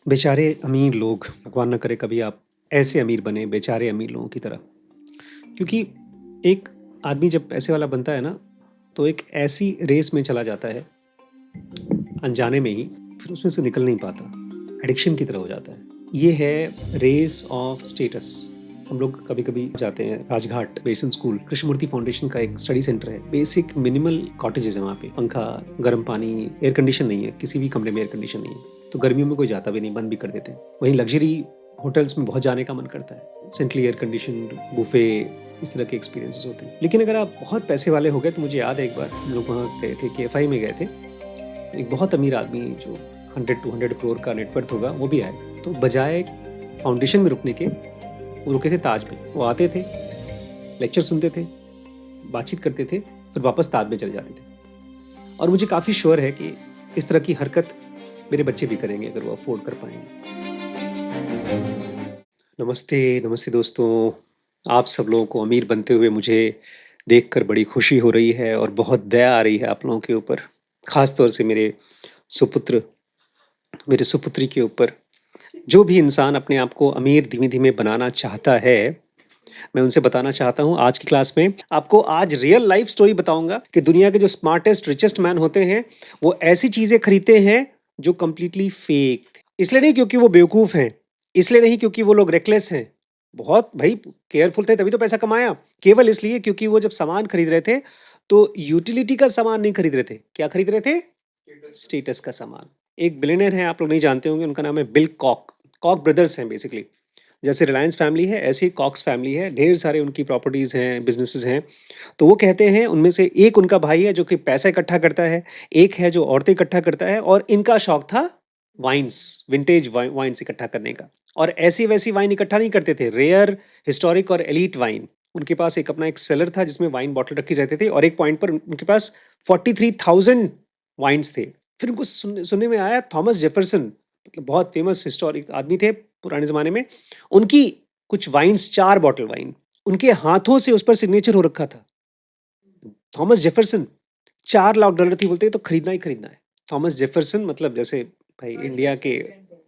बेचारे अमीर लोग, भगवान ना करे कभी आप ऐसे अमीर बने बेचारे अमीर लोगों की तरह। क्योंकि एक आदमी जब पैसे वाला बनता है ना, तो एक ऐसी रेस में चला जाता है, अनजाने में ही, फिर उसमें से निकल नहीं पाता। एडिक्शन की तरह हो जाता है। ये है रेस ऑफ स्टेटस। हम लोग कभी-कभी जाते हैं Rajghat basin school, Krishnamurti foundation का एक स्टडी सेंटर है। बेसिक मिनिमल कॉटेजेस है वहाँ पे। पंखा, गर्म पानी, एयर कंडीशन नहीं है, किसी भी कमरे में एयर कंडीशन नहीं है। तो गर्मियों में कोई जाता भी नहीं, बंद भी कर देते हैं। वहीं लग्ज़री होटल्स में बहुत जाने का मन करता है। सेंट्रली एयर कंडीशन्ड बुफे, इस तरह के एक्सपीरियंसेस होते हैं। लेकिन अगर आप बहुत पैसे वाले हो गए तो मुझे याद है एक बार हम लोग वहाँ गए थे, केएफआई में गए थे। एक बहुत अमीर आदमी जो 100-200 करोड़ का नेटवर्थ होगा वो भी आए। तो बजाय फाउंडेशन में रुकने के, वो रुके थे ताज में। वो आते थे, लेक्चर सुनते थे, बातचीत करते थे, फिर वापस ताज में चले जाते थे। और मुझे काफ़ी श्योर है कि इस तरह की हरकत मेरे बच्चे भी करेंगे अगर वो अफ़ोर्ड कर पाएँगे। नमस्ते, नमस्ते दोस्तों। आप सब लोगों को अमीर बनते हुए मुझे देखकर बड़ी खुशी हो रही है और बहुत दया आ रही है आप लोगों के ऊपर। ख़ास तौर से सुपुत्र मेरे सुपुत्री के ऊपर। जो भी इंसान अपने आप को अमीर धीमे-धीमे बनाना चाहता है, मैं उनसे बताना चाहता हूँ आज की क्लास में आपको आज रियल लाइफ़ स्टोरी बताऊँगा कि दुनिया के जो स्मार्टेस्ट, रिचेस्ट मैन होते हैं, वो ऐसी चीज़ें खरीदते हैं जो कंप्लीटली फ़ेक थे। इसलिए नहीं क्योंकि वो बेवकूफ़ हैं, इसलिए नहीं क्योंकि वो लोग रेकलेस हैं। बहुत भई केयरफुल थे तभी तो पैसा कमाया। केवल इसलिए क्योंकि वो जब सामान खरीद रहे थे, तो यूटिलिटी का सामान नहीं खरीद रहे थे। क्या खरीद रहे थे? स्टेटस का सामान। एक बिलियनेयर हैं, आप लोग नहीं जानते होंगे, उनका नाम है बिल कॉक। कॉक ब्रदर्स हैं बेसिकली। जैसे रिलायंस फैमिली है, ऐसे ही कॉक्स फैमिली है, ढेर सारे उनकी प्रॉपर्टीज़ हैं, बिज़नेसेस हैं। तो वो कहते हैं उनमें से एक उनका भाई है जो कि पैसा इकट्ठा करता है, एक है जो औरतें इकट्ठा करता है और इनका शौक था वाइन्स, विंटेज वाइन्स इकट्ठा करने का। और ऐसी-वैसी वाइन इकट्ठा नहीं करते थे, रेयर, हिस्टोरिक और एलीट वाइन। उनके पास एक अपना एक सेलर था जिसमें वाइन बॉटल रखी रहते थे और एक पॉइंट पर उनके पास 43,000 वाइन्स थे। फिर उनको सुनने सुनने में आया थॉमस जेफरसन, मतलब बहुत फेमस हिस्टोरिक आदमी थे पुराने ज़माने में। उनकी कुछ वाइन्स 4 बॉटल वाइन, उनके हाथों से उस पर सिग्नेचर हो रखा था। थॉमस जेफरसन, $4 लाख थी, बोलते हैं तो खरीदना ही खरीदना है। थॉमस जेफरसन मतलब जैसे भाई इंडिया के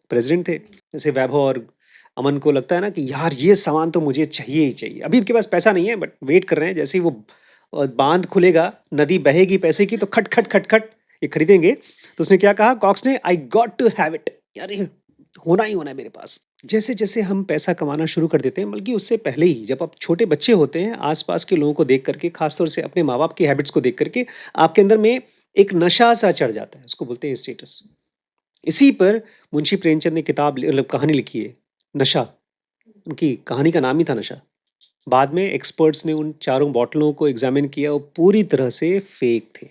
प्रेज़िडेंट थे। जैसे वैभव और अमन को लगता है ना कि यार ये सामान तो मुझे चाहिए ही चाहिए। अभी इनके पास पैसा नहीं है बट वेट कर रहे हैं, जैसे ही वो बाँध खुलेगा, नदी बहेगी पैसे की तो खट, खट, खट, खट ये खरीदेंगे। तो उसने क्या कहा कॉक्स ने, I got to have it, यार ये होना ही होना है मेरे पास। जैसे-जैसे हम पैसा कमाना शुरू कर देते हैं, बल्कि उससे पहले ही जब आप छोटे बच्चे होते हैं, आस-पास के लोगों को देख कर के, ख़ास तौर से अपने माँ-बाप की हैबिट्स को देख कर के, आपके अंदर में एक नशा-सा चढ़ जाता है, उसको बोलते हैं स्टेटस। इसी पर मुंशी प्रेमचंद ने किताब मतलब कहानी लिखी है, नशा। उनकी कहानी का नाम ही था नशा। बाद में एक्सपर्ट्स ने उन चारों बॉटलों को एग्ज़ामिन किया, वो पूरी तरह से फेक थे।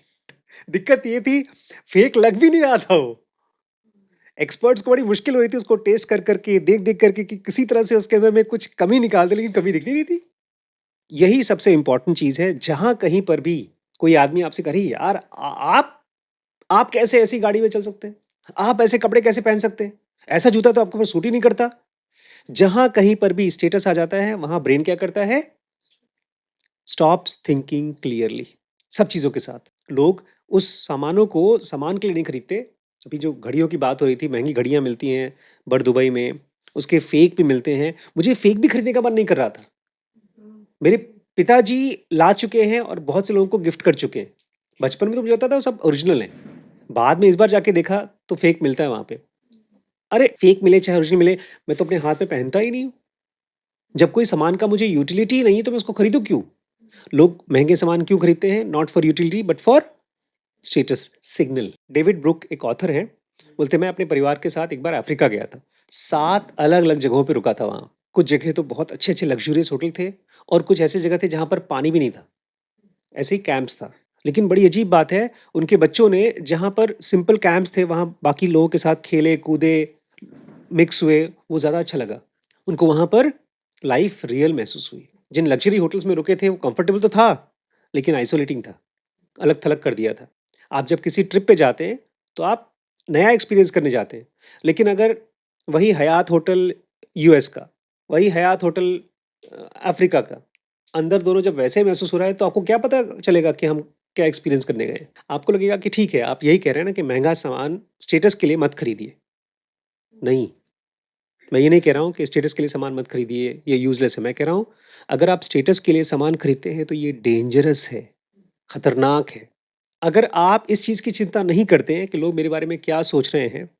दिक्कत ये थी, फेक लग भी नहीं रहा था वो। एक्सपर्ट्स को बड़ी मुश्किल हो रही थी उसको टेस्ट कर के, देख-देख करके कि किसी तरह से उसके अंदर में कुछ कमी निकाल दें, लेकिन कमी दिखनी नहीं थी। यही सबसे इम्पोर्टेंट चीज़ है, जहाँ कहीं पर भी कोई आदमी आपसे कहे, "यार आप कैसे ऐसी गाड़ी में चल सकते हैं? आप ऐसे कपड़े कैसे पहन सकते हैं? ऐसा जूता तो आपके ऊपर सूट ही नहीं करता।" जहाँ कहीं पर भी स्टेटस आ जाता है, वहाँ ब्रेन क्या करता है? Stops thinking clearly. सब चीज़ों के साथ। लोग उस सामानों को सामान के लिए नहीं खरीदते। अभी जो घड़ियों की बात हो रही थी, महँगी घड़ियाँ मिलती हैं बड़ दुबई में, उसके फेक भी मिलते हैं। मुझे फेक भी खरीदने का मन नहीं कर रहा था। मेरे पिताजी ला चुके हैं और बहुत से लोगों को गिफ्ट कर चुके हैं। बचपन में तो मुझे लगता था वो सब ओरिजिनल है। बाद में इस बार जाके देखा तो फेक मिलता है वहाँ पे। अरे! फेक मिले चाहे ओरिजिनल मिले, मैं तो अपने हाथ में पहनता ही नहीं हूँ। जब कोई सामान का मुझे यूटिलिटी ही नहीं है तो मैं उसको खरीदूँ क्यों? लोग महँगे सामान क्यों खरीदते हैं? Not for utility but for status signal. David Brook एक ऑथर हैं, बोलते हैं मैं अपने परिवार के साथ एक बार अफ्रीका गया था। 7 अलग-अलग जगहों पे रुका था वहाँ। कुछ जगह तो बहुत अच्छे-अच्छे लग्ज़रियस होटल थे और कुछ ऐसी जगह थे जहाँ पर पानी भी नहीं था। ऐसे ही कैंप्स था। लेकिन बड़ी अजीब बात है, उनके बच्चों ने जहाँ पर सिंपल कैंप्स थे वहाँ बाकी लोगों के साथ खेले, कूदे, मिक्स हुए, वो ज़्यादा अच्छा लगा। उनको वहाँ पर लाइफ़ रियल महसूस हुई। जिन लग्ज़री होटल्स में रुके थे वो कंफर्टेबल तो था, लेकिन आइसोलेटिंग था। अलग-थलग कर दिया था। आप जब किसी ट्रिप पे जाते हैं, तो आप नया एक्सपीरियंस करने जाते हैं। लेकिन अगर वही हयात होटल यूएस का, वही हयात होटल अफ्रीका का, अंदर दोनों जब वैसे ही महसूस हो रहा है, तो आपको क्या पता चलेगा कि हम क्या एक्सपीरियंस करने गए हैं? आपको लगेगा कि ठीक है, आप यही कह रहे हैं ना कि महँगा सामान स्टेटस के लिए मत खरीदिए। नहीं, मैं ये नहीं कह रहा हूँ कि स्टेटस के लिए सामान मत खरीदिए, ये यूज़लेस है। मैं कह रहा हूँ, अगर आप स्टेटस के लिए सामान खरीदते हैं तो ये डेंजरस है, खतरनाक है। अगर आप इस चीज़ की चिंता नहीं करते हैं कि लोग मेरे बारे में क्या सोच रहे हैं,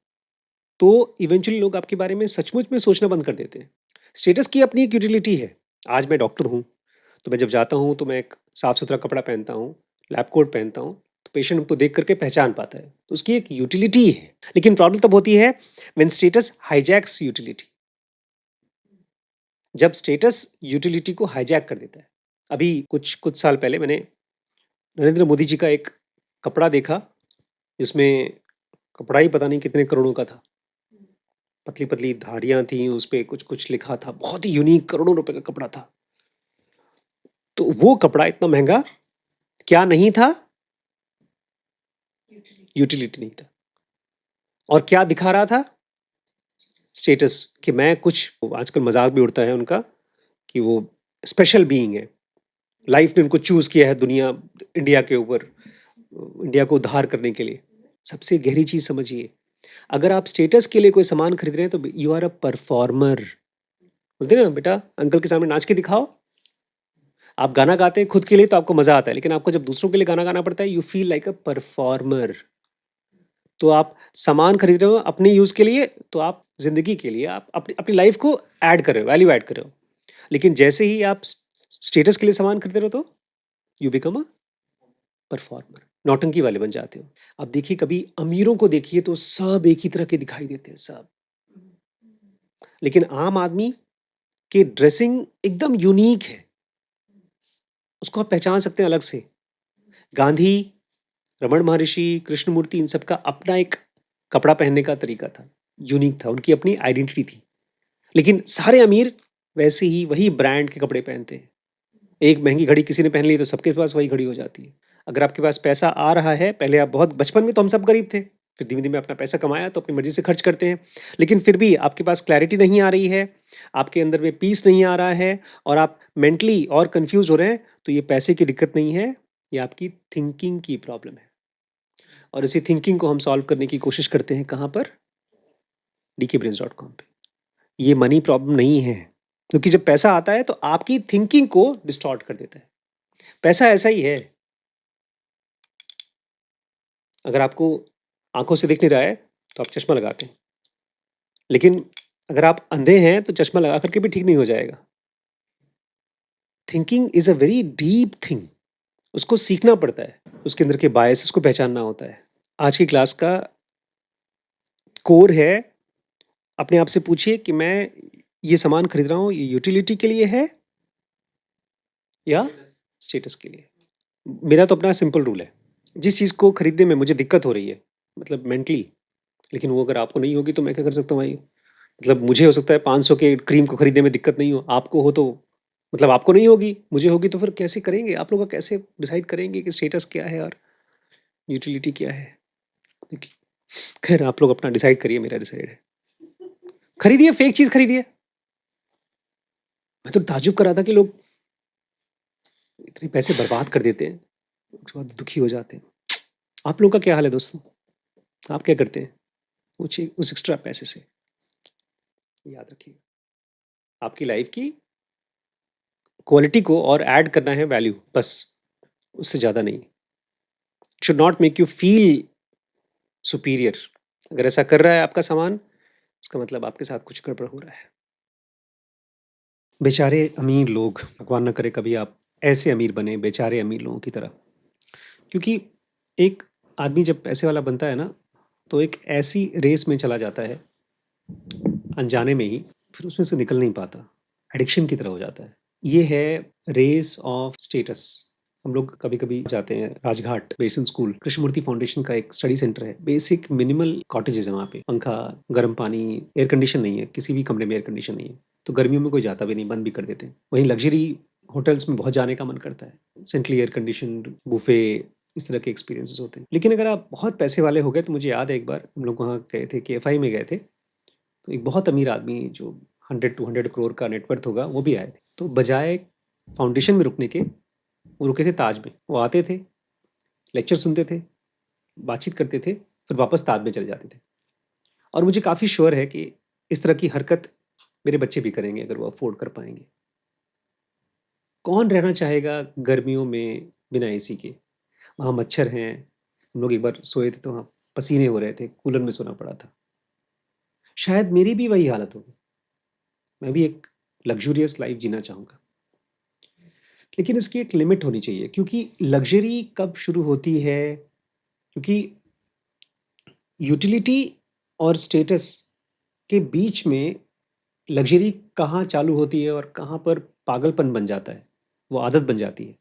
तो इवेंचुअली लोग आपके बारे में सचमुच में सोचना बंद कर देते हैं। स्टेटस की अपनी एक यूटिलिटी है। आज मैं डॉक्टर हूँ, तो मैं जब जाता हूँ तो मैं एक साफ-सुथरा कपड़ा पहनता हूँ, लैब कोट पहनता हूँ, तो पेशेंट हमको देख कर के पहचान पाता है। तो उसकी एक यूटिलिटी है। लेकिन प्रॉब्लम तब होती है व्हेन स्टेटस हाइजैक्स यूटिलिटी। जब स्टेटस यूटिलिटी को हाइजैक कर देता है। अभी कुछ कुछ साल पहले मैंने नरेंद्र मोदी जी का एक कपड़ा देखा, जिसमें कपड़ा ही पता नहीं कितने करोड़ों का था। पतली-पतली धारियाँ थीं, उसपे कुछ-कुछ लिखा था। बहुत ही यूनिक करोड़ों रुपए का कपड़ा था। तो वो कपड़ा इतना महँगा क्या नहीं था? यूटिलिटी नहीं था। और क्या दिखा रहा था? स्टेटस कि मैं कुछ आजकल मज़ाक भी उड़ता है उनका कि वो स्पेशल बीइंग है। लाइफ़ ने उनको चूज़ किया है इंडिया के ऊपर इंडिया को उद्धार करने के लिए। सबसे गहरी चीज़ समझिए, अगर आप स्टेटस के लिए कोई सामान खरीद रहे हैं तो यू आर अ परफॉर्मर। बोलते हैं ना बेटा अंकल के सामने नाच के दिखाओ। आप गाना गाते हैं खुद के लिए तो आपको मज़ा आता है, लेकिन आपको जब दूसरों के लिए गाना गाना पड़ता है you feel like a performer. तो आप सामान खरीद रहे हो अपने यूज़ के लिए, तो आप ज़िंदगी के लिए आप अपनी अपनी लाइफ़ को ऐड कर रहे हो, वैल्यू ऐड कर रहे हो। लेकिन जैसे ही आप स्टेटस के लिए सामान खरीद रहे हो तो यू बिकम अ परफॉर्मर, नौटंकी वाले बन जाते हो। अब देखिए कभी अमीरों को देखिए तो सब एक ही तरह के दिखाई देते हैं सब। लेकिन आम आदमी की ड्रेसिंग एकदम यूनिक है, उसको आप पहचान सकते हैं अलग से। गांधी, रमण महर्षि, कृष्णमूर्ति इन सब का अपना एक कपड़ा पहनने का तरीका था, यूनिक था, उनकी अपनी आइडेंटिटी थी। लेकिन सारे अमीर वैसे ही वही ब्रांड के कपड़े पहनते हैं। एक महँगी घड़ी किसी ने पहन ली तो सबके पास वही घड़ी हो जाती है। अगर आपके पास पैसा आ रहा है, पहले आप बहुत बचपन में तो हम सब गरीब थे, फिर धीमे-धीमे अपना पैसा कमाया तो अपनी मर्ज़ी से खर्च करते हैं। लेकिन फिर भी आपके पास क्लैरिटी नहीं आ रही है, आपके अंदर में पीस नहीं आ रहा है और आप मेंटली और कन्फ्यूज़ हो रहे हैं, तो ये पैसे की दिक्कत नहीं है, ये आपकी थिंकिंग की प्रॉब्लम है। और इसी थिंकिंग को हम सॉल्व करने की कोशिश करते हैं कहाँ पर? dkbrains.com पे। ये मनी प्रॉब्लम नहीं है, क्योंकि जब पैसा आता है तो आपकी थिंकिंग को डिस्टॉर्ट कर देता है। पैसा ऐसा ही है, अगर आपको आँखों से दिख नहीं रहा है, तो आप चश्मा लगाते हैं। लेकिन अगर आप अंधे हैं, तो चश्मा लगा कर के भी ठीक नहीं हो जाएगा। Thinking is a very deep thing, उसको सीखना पड़ता है, उसके अंदर के बायसेस को पहचानना होता है। आज की क्लास का कोर है, अपने आप से पूछिए कि मैं ये सामान खरीद रहा हूँ, ये यूटिलिटी के लिए है या स्टेटस के लिए? मेरा तो अपना सिंपल रूल है, जिस चीज़ को खरीदने में मुझे दिक्कत हो रही है, मतलब मेंटली, लेकिन वो अगर आपको नहीं होगी तो मैं क्या कर सकता हूँ भाई? मतलब मुझे हो सकता है 500 के क्रीम को खरीदने में दिक्कत नहीं हो, आपको हो तो मतलब आपको नहीं होगी, मुझे होगी तो फिर कैसे करेंगे? आप लोग कैसे डिसाइड करेंगे कि स्टेटस क्या है और यूटिलिटी क्या है? देखिए, खैर आप लोग अपना डिसाइड करिए, मेरा डिसाइड है। खरीदिए, फेक चीज़ खरीदिए। मैं तो ताज्जुब कर रहा था कि लोग इतने पैसे बर्बाद कर देते हैं, उसके बाद दुखी हो जाते हैं। आप लोगों का क्या हाल है दोस्तों? आप क्या करते हैं? उस एक्स्ट्रा पैसे से? याद रखिए, आपकी लाइफ़ की क्वालिटी को और ऐड करना है वैल्यू, बस, उससे ज़्यादा नहीं। Should not make you feel superior. अगर ऐसा कर रहा है आपका सामान, इसका मतलब आपके साथ कुछ गड़बड़ हो रहा है। बेचारे अमीर लोग, भगवान ना करे कभी आप ऐसे अमीर बने, बेचारे अमीर लोगों की तरह। क्योंकि एक आदमी जब पैसे वाला बनता है ना, तो एक ऐसी रेस में चला जाता है, अनजाने में ही, फिर उसमें से निकल नहीं पाता। एडिक्शन की तरह हो जाता है। ये है रेस ऑफ स्टेटस। हम लोग कभी-कभी जाते हैं Rajghat basin school, Krishnamurti foundation का एक स्टडी सेंटर है। बेसिक मिनिमल कॉटेजेस है वहाँ पे। पंखा, गर्म पानी, एयर कंडीशन नहीं है, किसी भी कमरे में एयर कंडीशन नहीं है। तो गर्मियों में कोई जाता भी नहीं, बंद भी कर देते हैं। वहीं लग्ज़री होटल्स में बहुत जाने का मन करता है। सेंट्रली एयर कंडीशन्ड बुफे, इस तरह के एक्सपीरियंसेस होते हैं। लेकिन अगर आप बहुत पैसे वाले हो गए तो मुझे याद है एक बार हम लोग वहाँ गए थे, केएफआई में गए थे। तो एक बहुत अमीर आदमी जो 100-200 करोड़ का नेटवर्थ होगा, वो भी आए थे। तो बजाय फाउंडेशन में रुकने के, वो रुके थे ताज में। वो आते थे, लेक्चर सुनते थे, बातचीत करते थे, फिर वापस ताज में चले जाते थे। और मुझे काफ़ी श्योर है कि इस तरह की हरकत मेरे बच्चे भी करेंगे अगर वो अफ़ोर्ड कर पाएँगे। कौन रहना चाहेगा गर्मियों में बिना एसी के? वहाँ मच्छर हैं, हम लोग एक बार सोए थे तो वहाँ पसीने हो रहे थे, कूलर में सोना पड़ा था। शायद मेरी भी वही हालत होगी, मैं भी एक लग्ज़रियस लाइफ़ जीना चाहूँगा। लेकिन इसकी एक लिमिट होनी चाहिए क्योंकि लग्ज़री कब शुरू होती है, क्योंकि यूटिलिटी और स्टेटस के बीच में लग्ज़री कहाँ चालू होती है और कहाँ पर पागलपन बन जाता है, वो आदत बन जाती है।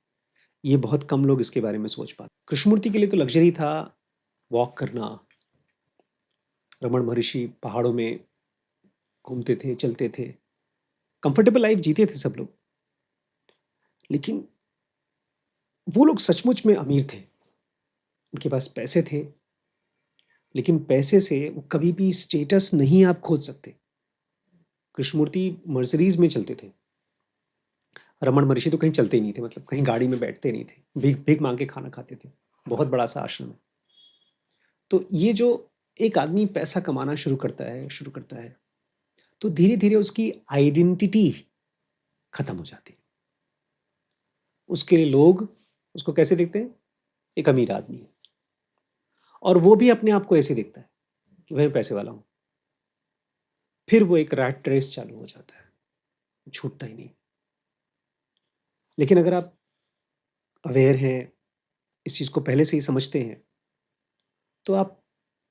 ये बहुत कम लोग इसके बारे में सोच पाते। कृष्णमूर्ति के लिए तो लग्ज़री था वॉक करना, रमण महर्षि पहाड़ों में घूमते थे, चलते थे, कंफर्टेबल लाइफ़ जीते थे सब लोग। लेकिन वो लोग सचमुच में अमीर थे, उनके पास पैसे थे, लेकिन पैसे से वो कभी भी स्टेटस नहीं आप खोज सकते। कृष्णमूर्ति मर्सिडीज़ में चलते थे, रमण महर्षि तो कहीं चलते ही नहीं थे, मतलब कहीं गाड़ी में बैठते नहीं थे, भीख भीख माँग के खाना खाते थे, बहुत बड़ा-सा आश्रम है। तो ये जो एक आदमी पैसा कमाना शुरू करता है, तो धीरे-धीरे उसकी आइडेंटिटी खत्म हो जाती है। उसके लिए लोग उसको कैसे देखते हैं? एक अमीर आदमी है और वो भी अपने आप को ऐसे देखता है कि मैं पैसे वाला हूँ। फिर वो एक रैट रेस चालू हो जाता है, छूटता ही नहीं। लेकिन अगर आप अवेयर हैं, इस चीज़ को पहले से ही समझते हैं, तो आप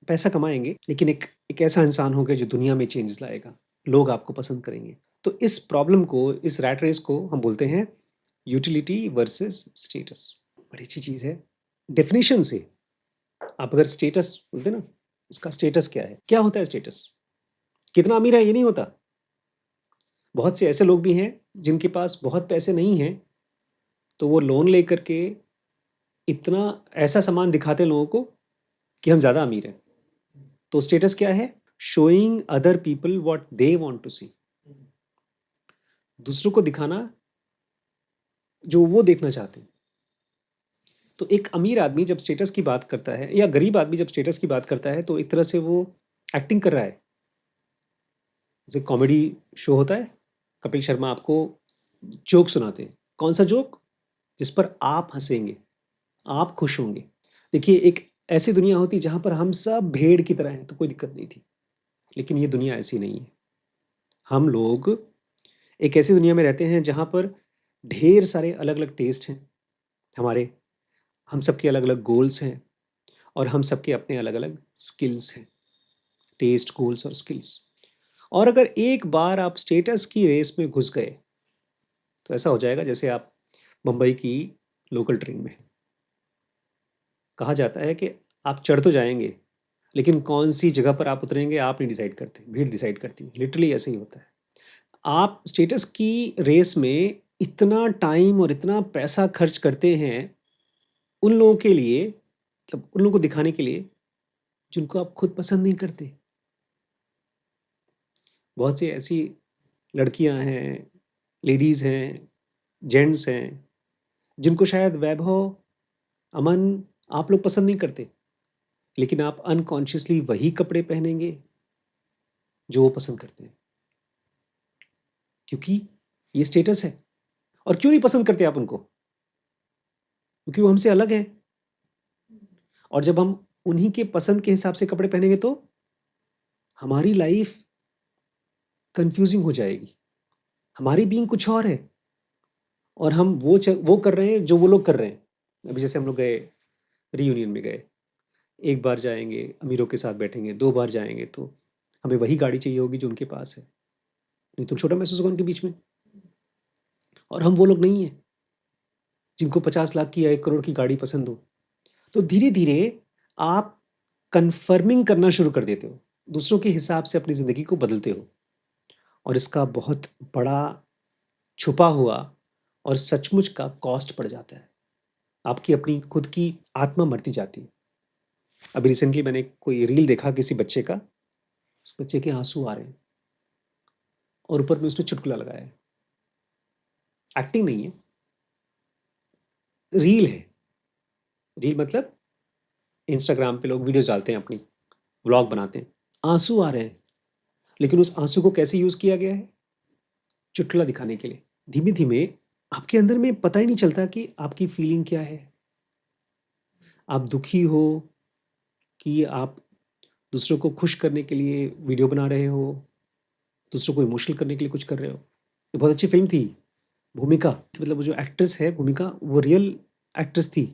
पैसा कमाएँगे, लेकिन एक एक ऐसा इंसान होंगे जो दुनिया में चेंजेस लाएगा। लोग आपको पसंद करेंगे। तो इस प्रॉब्लम को, इस रैट रेस को हम बोलते हैं यूटिलिटी वर्सेस स्टेटस। बड़ी अच्छी चीज़ है। डेफिनिशन से आप अगर स्टेटस बोलते हैं ना, इसका स्टेटस क्या है? क्या होता है स्टेटस? कितना अमीर है ये नहीं होता। बहुत से ऐसे लोग भी हैं जिनके पास बहुत पैसे नहीं हैं, तो वो लोन लेकर के इतना ऐसा सामान दिखाते हैं लोगों को कि हम ज़्यादा अमीर हैं। तो स्टेटस क्या है? Showing other people what they want to see. दूसरों को दिखाना जो वो देखना चाहते हैं। तो एक अमीर आदमी जब स्टेटस की बात करता है या गरीब आदमी जब स्टेटस की बात करता है, तो एक तरह से वो एक्टिंग कर रहा है। जैसे कॉमेडी शो होता है, कपिल शर्मा आपको जोक सुनाते हैं। कौन-सा जोक? जिस पर आप हँसेंगे, आप खुश होंगे। देखिए, एक ऐसी दुनिया होती जहाँ पर हम सब भेड़ की तरह हैं, तो कोई दिक्कत नहीं थी। लेकिन ये दुनिया ऐसी नहीं है। हम लोग एक ऐसी दुनिया में रहते हैं जहाँ पर ढेर सारे अलग-अलग टेस्ट हैं हमारे, हम सबके अलग-अलग गोल्स हैं और हम सबके अपने अलग-अलग स्किल्स हैं। टेस्ट, गोल्स और स्किल्स। और अगर एक बार आप स्टेटस की रेस में घुस गए, तो ऐसा हो जाएगा जैसे आप मुंबई की लोकल ट्रेन में हैं। कहा जाता है कि आप चढ़ तो जाएँगे, लेकिन कौन-सी जगह पर आप उतरेंगे आप नहीं डिसाइड करते, भीड़ डिसाइड करती है। लिटरली ऐसे ही होता है। आप स्टेटस की रेस में इतना टाइम और इतना पैसा खर्च करते हैं उन लोगों के लिए, मतलब उन लोगों को दिखाने के लिए जिनको आप खुद पसंद नहीं करते। बहुत सी ऐसी लड़कियां हैं, लेडीज़ हैं, जेंट्स हैं, जिनको शायद वैभव, अमन आप लोग पसंद नहीं करते, लेकिन आप अनकॉन्शियसली वही कपड़े पहनेंगे जो वो पसंद करते हैं, क्योंकि ये स्टेटस है। और क्यों नहीं पसंद करते आप उनको? क्योंकि वो हमसे अलग हैं और जब हम उन्हीं के पसंद के हिसाब से कपड़े पहनेंगे तो हमारी लाइफ कन्फ्यूज़िंग हो जाएगी। हमारी बीइंग कुछ और है और हम वो कर रहे हैं जो वो लोग कर रहे हैं। अभी जैसे हम लोग गए, रियूनियन में गए, 1 बार जाएँगे, अमीरों के साथ बैठेंगे, 2 बार जाएँगे तो हमें वही गाड़ी चाहिए होगी जो उनके पास है। नहीं तो छोटा महसूस होगा उनके बीच में और हम वो लोग नहीं हैं, जिनको 50 लाख की या 1 करोड़ की गाड़ी पसंद हो। तो धीरे-धीरे आप कन्फर्मिंग करना शुरू कर देते हो, दूसरों के हिसाब से अपनी ज़िंदगी को बदलते हो और इसका बहुत बड़ा छुपा हुआ और सचमुच का कॉस्ट पड़ जाता है। आपकी अपनी खुद की आत्मा मरती जाती है। अभी रिसेंटली मैंने कोई रील देखा किसी बच्चे का, उस बच्चे के आँसू आ रहे हैं और ऊपर में उसने चुटकुला लगाया है। एक्टिंग नहीं है, रील है। रील मतलब इंस्टाग्राम पे लोग वीडियोज़ डालते हैं अपनी, व्लॉग बनाते हैं। आँसू आ रहे हैं, लेकिन उस आँसू को कैसे यूज़ किया गया है? चुटकुला दिखाने के लिए। धीमे-धीमे आपके अंदर में पता ही नहीं चलता कि आपकी फीलिंग क्या है? आप दुखी हो कि आप दूसरों को खुश करने के लिए वीडियो बना रहे हो, दूसरों को इमोशनल करने के लिए कुछ कर रहे हो। ये बहुत अच्छी फ़िल्म थी, भूमिका कि मतलब वो जो एक्ट्रेस है भूमिका, वो रियल एक्ट्रेस थी।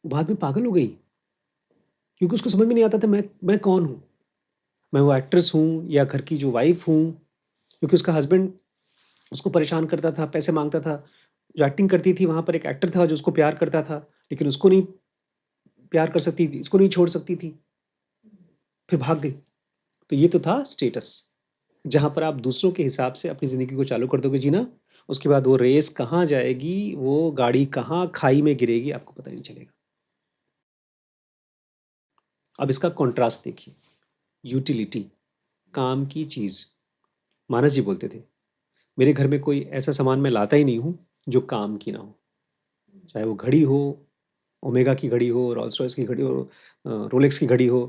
वो बाद में पागल हो गई, क्योंकि उसको समझ में नहीं आता था मैं कौन हूँ? मैं वो एक्ट्रेस हूँ या घर की जो वाइफ़ हूँ? क्योंकि उसका हस्बैंड उसको परेशान करता था, पैसे माँगता था। जो एक्टिंग करती थी वहाँ पर एक एक्टर था जो उसको प्यार करता था, लेकिन उसको नहीं प्यार कर सकती थी, इसको नहीं छोड़ सकती थी, फिर भाग गई। तो ये तो था स्टेटस, जहाँ पर आप दूसरों के हिसाब से अपनी ज़िंदगी को चालू कर दोगे जीना, उसके बाद वो रेस कहाँ जाएगी, वो गाड़ी कहाँ खाई में गिरेगी, आपको पता ही नहीं चलेगा। अब इसका कॉन्ट्रास्ट देखिए, यूटिलिटी, काम की चीज़। मानस जी बोलते थे, मेरे घर में कोई ऐसा सामान मैं लाता ही नहीं हूँ, जो काम की ना हो। चाहे वो घड़ी हो, ओमेगा की घड़ी हो, रॉल्स-रॉयस की घड़ी हो, रोलेक्स की घड़ी हो,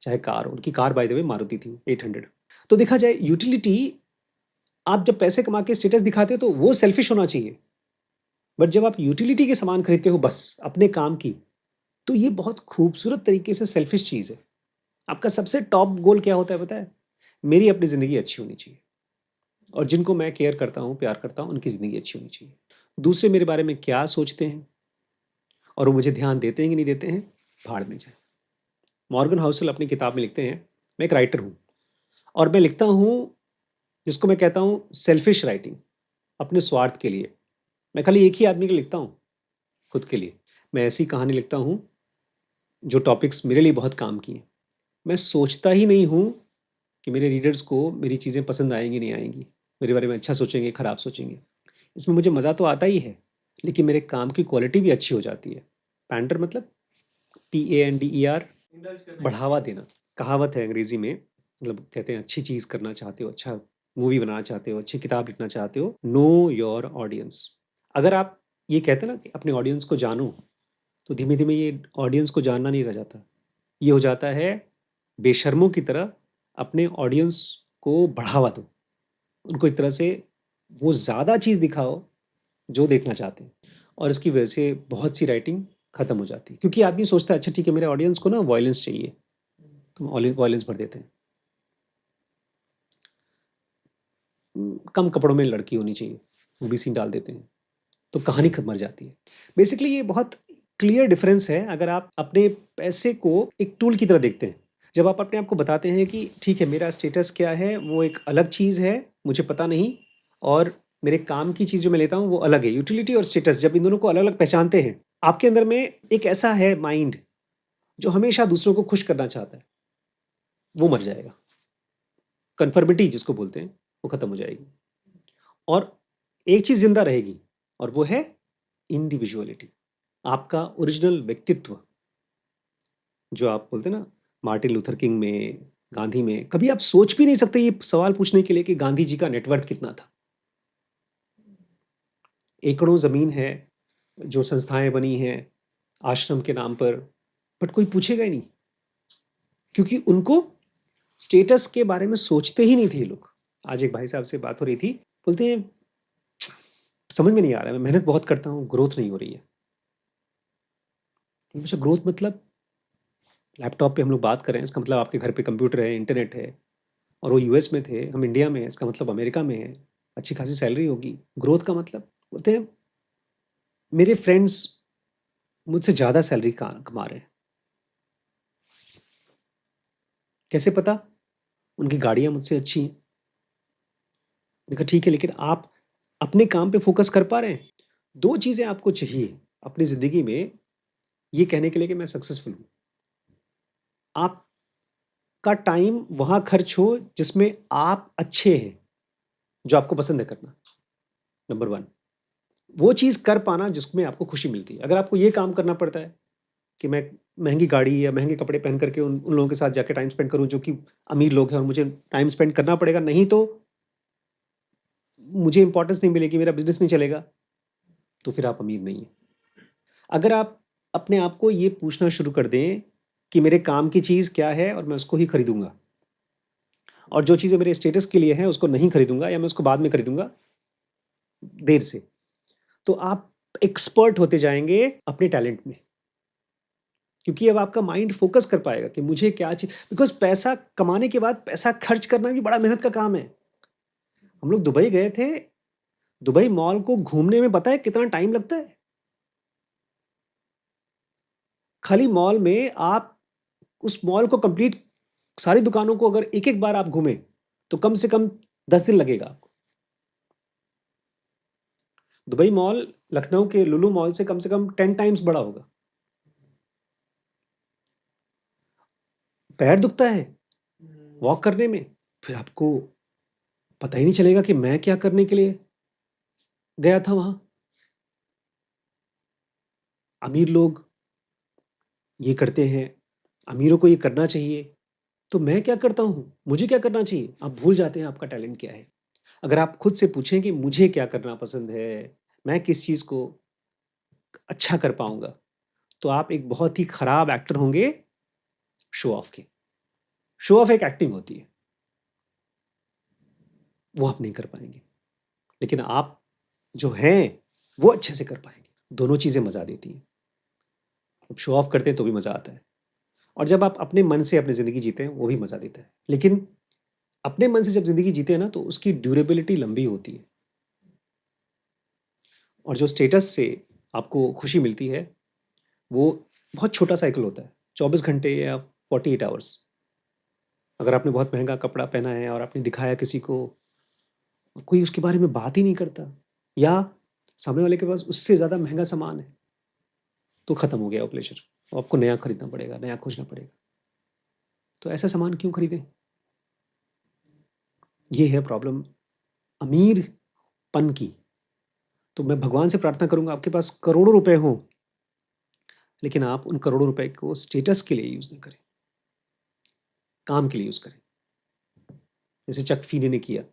चाहे कार हो। उनकी car by the way Maruti थी 800। तो देखा जाए यूटिलिटी, आप जब पैसे कमा के स्टेटस दिखाते हो तो वो सेल्फिश होना चाहिए। बट जब आप यूटिलिटी के सामान खरीदते हो बस अपने काम की, तो ये बहुत खूबसूरत तरीके से सेल्फिश चीज़ है। आपका सबसे टॉप गोल क्या होता है पता है? मेरी अपनी ज़िंदगी अच्छी होनी चाहिए और जिनको मैं केयर करता हूँ, प्यार करता हूँ, उनकी ज़िंदगी अच्छी होनी चाहिए। दूसरे मेरे बारे में क्या सोचते हैं और वो मुझे ध्यान देते हैं कि नहीं देते हैं, भाड़ में जाए। मॉर्गन हाउसल अपनी किताब में लिखते हैं, मैं एक राइटर हूँ और मैं लिखता हूँ जिसको मैं कहता हूँ सेल्फिश राइटिंग, अपने स्वार्थ के लिए। मैं खाली एक ही आदमी के लिए लिखता हूँ, खुद के लिए। मैं ऐसी कहानी लिखता हूँ जो टॉपिक्स मेरे लिए बहुत काम की हैं। मैं सोचता ही नहीं हूँ कि मेरे रीडर्स को मेरी चीज़ें पसंद आएँगी, नहीं आएँगी। मेरे बारे में अच्छा सोचेंगे, खराब सोचेंगे। इसमें मुझे मज़ा तो आता ही है, लेकिन मेरे काम की क्वालिटी भी अच्छी हो जाती है। पैंटर मतलब PANDER, बढ़ावा देना। कहावत है अंग्रेज़ी में, मतलब कहते हैं अच्छी चीज़ करना चाहते हो, अच्छा मूवी बनाना चाहते हो, अच्छी किताब लिखना चाहते हो, नो योर ऑडियंस। अगर आप ये कहते हैं ना कि अपने ऑडियंस को जानो, तो धीमे-धीमे ये ऑडियंस को जानना नहीं रह जाता। ये हो जाता है बेशर्मों की तरह अपने ऑडियंस को बढ़ावा दो। उनको एक तरह से वो ज़्यादा चीज़ दिखाओ जो देखना चाहते हैं और इसकी वजह से बहुत सी राइटिंग खत्म हो जाती है। क्योंकि आदमी सोचता है अच्छा ठीक है मेरे ऑडियंस को ना वॉयलेंस चाहिए, तो वॉयलेंस भर देते हैं। कम कपड़ों में लड़की होनी चाहिए, वो भी सीन डाल देते हैं। तो कहानी ख मर जाती है। बेसिकली ये बहुत क्लियर डिफरेंस है अगर आप अपने पैसे को एक टूल की तरह देखते हैं। जब आप अपने आप को बताते हैं कि ठीक है मेरा स्टेटस क्या है, वो एक अलग चीज़ है, मुझे पता नहीं, और मेरे काम की चीज़ जो मैं लेता हूँ वो अलग है। यूटिलिटी और स्टेटस जब इन दोनों को अलग-अलग पहचानते हैं, आपके अंदर में एक ऐसा है माइंड जो हमेशा दूसरों को खुश करना चाहता है, वो मर जाएगा। कन्फर्मिटी जिसको बोलते हैं, वो खत्म हो जाएगी और एक चीज़ ज़िंदा रहेगी और वो है इंडिविजुअलिटी। आपका ओरिजिनल व्यक्तित्व, जो आप बोलते हैं ना मार्टिन लूथर किंग में, गांधी में, कभी आप सोच भी नहीं सकते ये सवाल पूछने के लिए कि गांधी जी का नेटवर्थ कितना था। एकड़ों ज़मीन है, जो संस्थाएँ बनी हैं, आश्रम के नाम पर, बट कोई पूछेगा ही नहीं, क्योंकि उनको स्टेटस के बारे में सोचते ही नहीं थे ये लोग। आज एक भाई साहब से बात हो रही थी, बोलते हैं, "समझ में नहीं आ रहा है, मैं मेहनत बहुत करता हूँ, ग्रोथ नहीं हो रही है।" मैंने पूछा, "ग्रोथ मतलब? लैपटॉप पे हम लोग बात कर रहे हैं, इसका मतलब आपके घर पे कंप्यूटर है, इंटरनेट है।" और वो यूएस में थे, हम इंडिया में हैं, इसका मतलब अमेरिका में हैं, अच्छी खासी सैलरी होगी। ग्रोथ का मतलब? बोलते हैं, मेरे फ्रेंड्स मुझसे ज़्यादा सैलरी का कमा रहे हैं। कैसे पता? उनकी गाड़ियाँ मुझसे अच्छी हैं। मैंने कहा ठीक है, लेकिन आप अपने काम पे फ़ोकस कर पा रहे हैं? 2 चीज़ें आपको चाहिए अपनी ज़िंदगी में ये कहने के लिए कि मैं सक्सेसफुल हूँ। आपका टाइम वहाँ खर्च हो जिसमें आप अच्छे हैं, जो आपको पसंद है करना, नंबर 1। वो चीज़ कर पाना जिसमें आपको खुशी मिलती है। अगर आपको ये काम करना पड़ता है कि मैं महँगी गाड़ी या महँगे कपड़े पहन कर के उन उन लोगों के साथ जाके टाइम स्पेंड करूँ जो कि अमीर लोग हैं और मुझे टाइम स्पेंड करना पड़ेगा, नहीं तो मुझे इम्पोर्टेंस नहीं मिलेगी, मेरा बिज़नेस नहीं चलेगा, तो फिर आप अमीर नहीं हैं। अगर आप अपने आप को ये पूछना शुरू कर दें कि मेरे काम की चीज़ क्या है और मैं उसको ही खरीदूँगा और जो चीज़ें मेरे स्टेटस के लिए हैं उसको नहीं खरीदूँगा या मैं उसको बाद में खरीदूँगा देर से। तो आप एक्सपर्ट होते जाएँगे अपने टैलेंट में, क्योंकि अब आपका माइंड फ़ोकस कर पाएगा कि मुझे क्या ची बिकॉज़ पैसा कमाने के बाद पैसा खर्च करना भी बड़ा मेहनत का काम है। हम लोग दुबई गए थे, दुबई मॉल को घूमने में पता है कितना टाइम लगता है? खाली मॉल में आप उस मॉल को कंप्लीट सारी दुकानों को अगर एक-एक बार आप घूमें, तो कम से कम 10 दिन लगेगा आपको। दुबई मॉल लखनऊ के लुलु मॉल से कम 10 टाइम्स बड़ा होगा। पैर दुखता है वॉक करने में, फिर आपको पता ही नहीं चलेगा कि मैं क्या करने के लिए गया था वहाँ। अमीर लोग ये करते हैं, अमीरों को ये करना चाहिए, तो मैं क्या करता हूँ? मुझे क्या करना चाहिए? आप भूल जाते हैं आपका टैलेंट क्या है। अगर आप खुद से पूछें कि मुझे क्या करना पसंद है, मैं किस चीज़ को अच्छा कर पाऊँगा, तो आप एक बहुत ही खराब एक्टर होंगे शो ऑफ के। शो ऑफ एक एक्टिंग होती है, वो आप नहीं कर पाएँगे। लेकिन आप जो हैं, वो अच्छे से कर पाएँगे। दोनों चीज़ें मज़ा देती हैं। आप शो ऑफ करते हैं तो भी मज़ा आता है और जब आप अपने मन से अपनी ज़िंदगी जीते हैं, वो भी मज़ा देता है। लेकिन अपने मन से जब ज़िंदगी जीते हैं ना, तो उसकी ड्यूरेबिलिटी लंबी होती है और जो स्टेटस से आपको खुशी मिलती है, वो बहुत छोटा साइकिल होता है, 24 घंटे या 48 आवर्स। अगर आपने बहुत महँगा कपड़ा पहना है और आपने दिखाया किसी को, कोई उसके बारे में बात ही नहीं करता या सामने वाले के पास उससे ज़्यादा महँगा सामान है, तो खत्म हो गया वो प्लेज़र। अब आपको नया खरीदना पड़ेगा, नया खोजना पड़ेगा। तो ऐसा सामान क्यों खरीदें? ये है प्रॉब्लम अमीरपन की। तो मैं भगवान से प्रार्थना करूँगा आपके पास करोड़ों रुपए हों, लेकिन आप उन करोड़ों रुपए को स्टेटस के लिए यूज़ ना करें, काम के लिए यूज़ करें। जैसे चक फीनी ने किया।